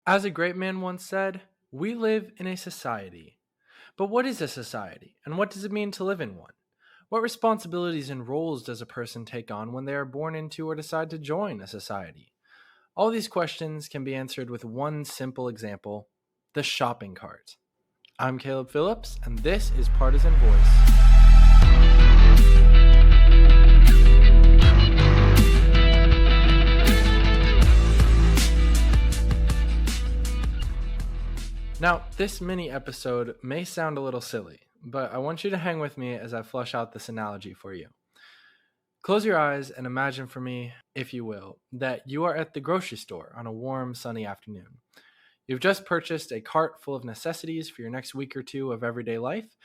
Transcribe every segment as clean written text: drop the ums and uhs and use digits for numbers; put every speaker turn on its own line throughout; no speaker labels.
As a great man once said, we live in a society. But what is a society, and what does it mean to live in one? What responsibilities and roles does a person take on when they are born into or decide to join a society? All these questions can be answered with one simple example: the shopping cart. I'm Caleb Phillips, and this is Partisan Voice. Now, this mini episode may sound a little silly, but I want you to hang with me as I flush out this analogy for you. Close your eyes and imagine for me, if you will, that you are at the grocery store on a warm, sunny afternoon. You've just purchased a cart full of necessities for your next week or two of everyday life,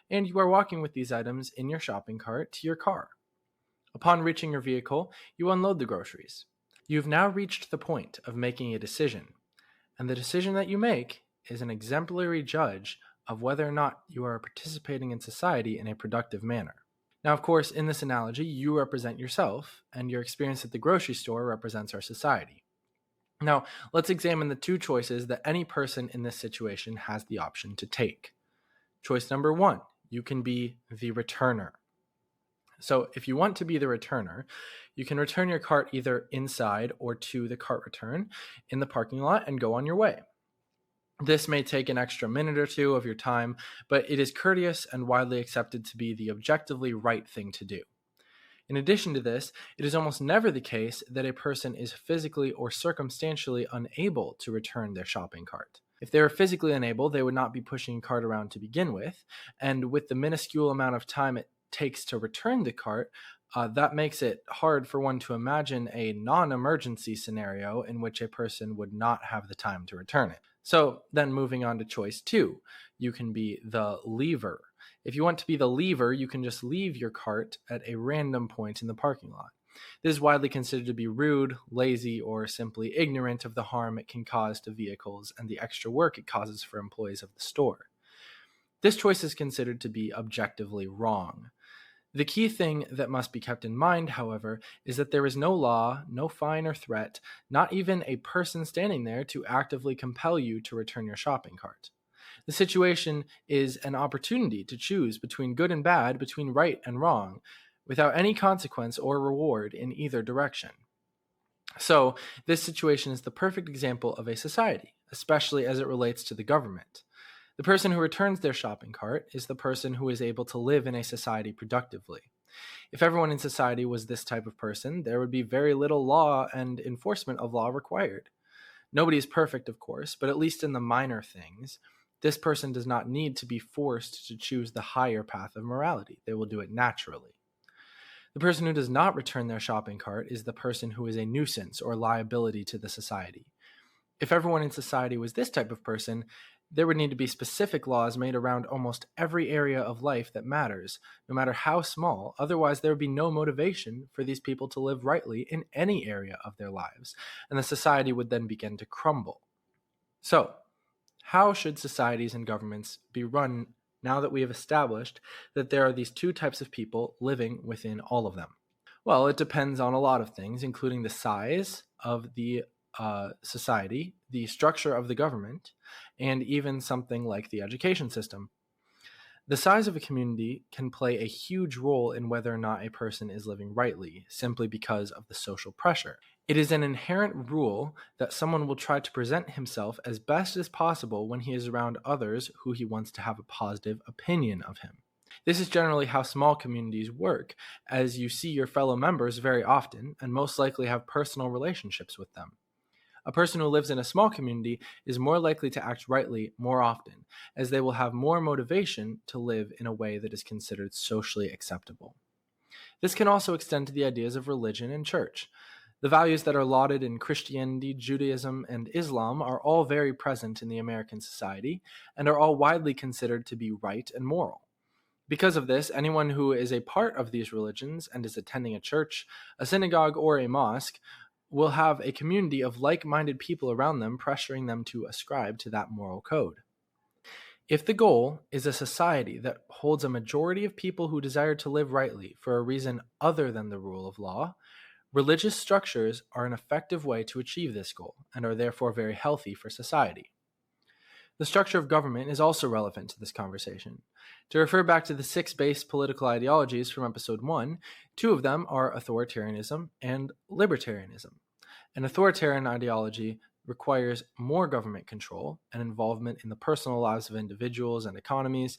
and you are walking with these items in your shopping cart to your car. Upon reaching your vehicle, you unload the groceries. You've now reached the point of making a decision, and the decision that you make is an exemplary judge of whether or not you are participating in society in a productive manner. Now, of course, in this analogy, you represent yourself, and your experience at the grocery store represents our society. Now, let's examine the two choices that any person in this situation has the option to take. Choice number one, you can be the returner. So if you want to be the returner, you can return your cart either inside or to the cart return in the parking lot and go on your way. This may take an extra minute or two of your time, but it is courteous and widely accepted to be the objectively right thing to do. In addition to this, it is almost never the case that a person is physically or circumstantially unable to return their shopping cart. If they were physically unable, they would not be pushing a cart around to begin with, and with the minuscule amount of time it takes to return the cart, that makes it hard for one to imagine a non-emergency scenario in which a person would not have the time to return it. So then moving on to choice two, you can be the leaver. If you want to be the leaver, you can just leave your cart at a random point in the parking lot. This is widely considered to be rude, lazy, or simply ignorant of the harm it can cause to vehicles and the extra work it causes for employees of the store. This choice is considered to be objectively wrong. The key thing that must be kept in mind, however, is that there is no law, no fine or threat, not even a person standing there to actively compel you to return your shopping cart. The situation is an opportunity to choose between good and bad, between right and wrong, without any consequence or reward in either direction. So, this situation is the perfect example of a society, especially as it relates to the government. The person who returns their shopping cart is the person who is able to live in a society productively. If everyone in society was this type of person, there would be very little law and enforcement of law required. Nobody is perfect, of course, but at least in the minor things, this person does not need to be forced to choose the higher path of morality. They will do it naturally. The person who does not return their shopping cart is the person who is a nuisance or liability to the society. If everyone in society was this type of person, there would need to be specific laws made around almost every area of life that matters, no matter how small. Otherwise, there would be no motivation for these people to live rightly in any area of their lives, and the society would then begin to crumble. So, how should societies and governments be run now that we have established that there are these two types of people living within all of them? Well, it depends on a lot of things, including the size of the society, the structure of the government, and even something like the education system. The size of a community can play a huge role in whether or not a person is living rightly, simply because of the social pressure. It is an inherent rule that someone will try to present himself as best as possible when he is around others who he wants to have a positive opinion of him. This is generally how small communities work, as you see your fellow members very often and most likely have personal relationships with them. A person who lives in a small community is more likely to act rightly more often, as they will have more motivation to live in a way that is considered socially acceptable. This can also extend to the ideas of religion and church. The values that are lauded in Christianity, Judaism, and Islam are all very present in the American society and are all widely considered to be right and moral. Because of this, anyone who is a part of these religions and is attending a church, a synagogue, or a mosque will have a community of like-minded people around them pressuring them to ascribe to that moral code. If the goal is a society that holds a majority of people who desire to live rightly for a reason other than the rule of law, Religious structures are an effective way to achieve this goal and are therefore very healthy for society. The structure of government is also relevant to this conversation. To refer back to the 6 base political ideologies from episode 1, 2 of them are authoritarianism and libertarianism. An authoritarian ideology requires more government control and involvement in the personal lives of individuals and economies,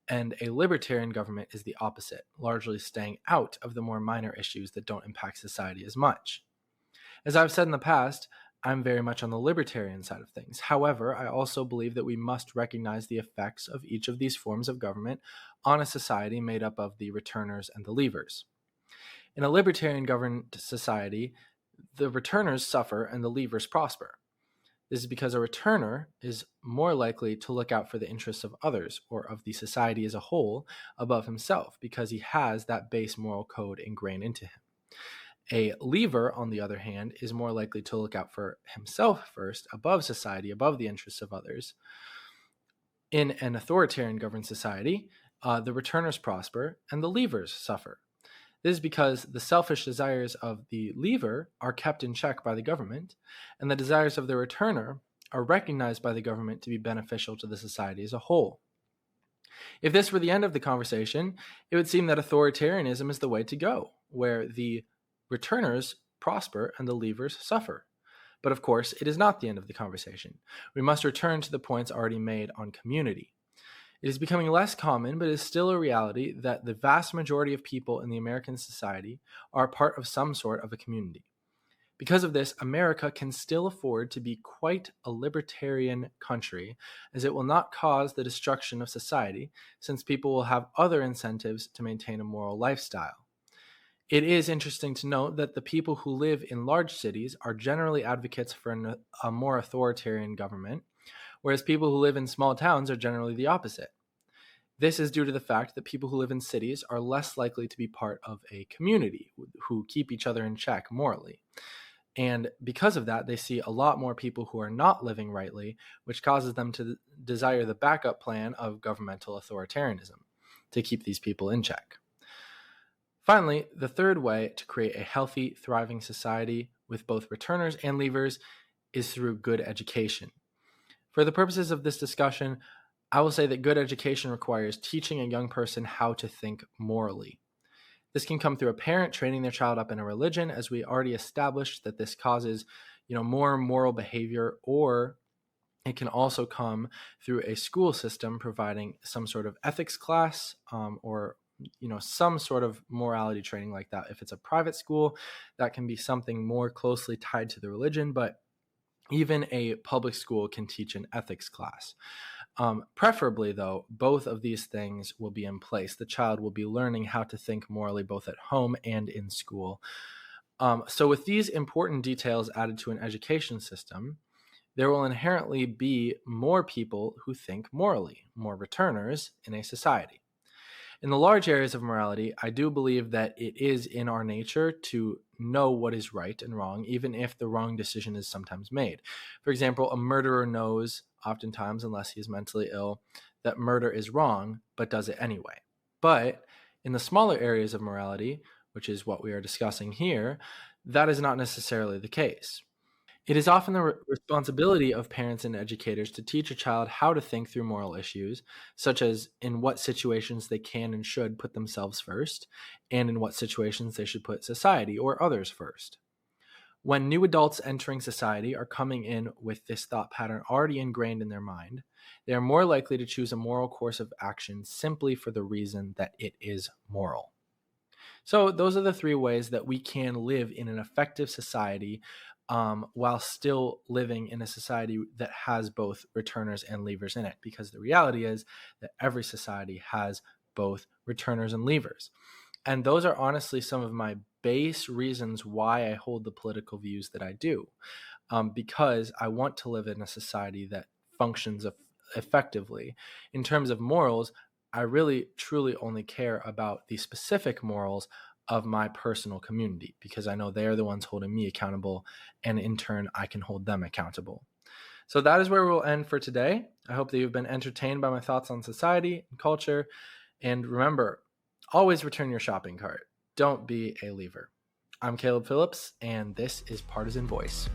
and a libertarian government is the opposite, largely staying out of the more minor issues that don't impact society as much. As I've said in the past, I'm very much on the libertarian side of things. However, I also believe that we must recognize the effects of each of these forms of government on a society made up of the returners and the leavers. In a libertarian governed society, the returners suffer and the leavers prosper. This is because a returner is more likely to look out for the interests of others or of the society as a whole above himself because he has that base moral code ingrained into him. A leaver, on the other hand, is more likely to look out for himself first, above society, above the interests of others. In an authoritarian governed society, the returners prosper and the leavers suffer. This is because the selfish desires of the leaver are kept in check by the government, and the desires of the returner are recognized by the government to be beneficial to the society as a whole. If this were the end of the conversation, it would seem that authoritarianism is the way to go, where the returners prosper and the leavers suffer. But of course, it is not the end of the conversation. We must return to the points already made on community. It is becoming less common, but is still a reality that the vast majority of people in the American society are part of some sort of a community. Because of this, America can still afford to be quite a libertarian country, as it will not cause the destruction of society, since people will have other incentives to maintain a moral lifestyle. It is interesting to note that the people who live in large cities are generally advocates for a more authoritarian government, whereas people who live in small towns are generally the opposite. This is due to the fact that people who live in cities are less likely to be part of a community who keep each other in check morally. And because of that, they see a lot more people who are not living rightly, which causes them to desire the backup plan of governmental authoritarianism to keep these people in check. Finally, the third way to create a healthy, thriving society with both returners and leavers is through good education. For the purposes of this discussion, I will say that good education requires teaching a young person how to think morally. This can come through a parent training their child up in a religion, as we already established that this causes, more moral behavior, or it can also come through a school system providing some sort of ethics class, or some sort of morality training like that. If it's a private school, that can be something more closely tied to the religion, but even a public school can teach an ethics class. Preferably, though, both of these things will be in place. The child will be learning how to think morally both at home and in school. So with these important details added to an education system, there will inherently be more people who think morally, more returners in a society. In the large areas of morality, I do believe that it is in our nature to know what is right and wrong, even if the wrong decision is sometimes made. For example, a murderer knows, oftentimes, unless he is mentally ill, that murder is wrong, but does it anyway. But in the smaller areas of morality, which is what we are discussing here, that is not necessarily the case. It is often the responsibility of parents and educators to teach a child how to think through moral issues, such as in what situations they can and should put themselves first, and in what situations they should put society or others first. When new adults entering society are coming in with this thought pattern already ingrained in their mind, they are more likely to choose a moral course of action simply for the reason that it is moral. So those are the 3 ways that we can live in an effective society while still living in a society that has both returners and leavers in it. Because the reality is that every society has both returners and leavers. And those are honestly some of my base reasons why I hold the political views that I do. Because I want to live in a society that functions effectively. In terms of morals, I really truly only care about the specific morals of my personal community, because I know they're the ones holding me accountable, and in turn, I can hold them accountable. So that is where we'll end for today. I hope that you've been entertained by my thoughts on society and culture. And remember, always return your shopping cart. Don't be a leaver. I'm Caleb Phillips, and this is Partisan Voice.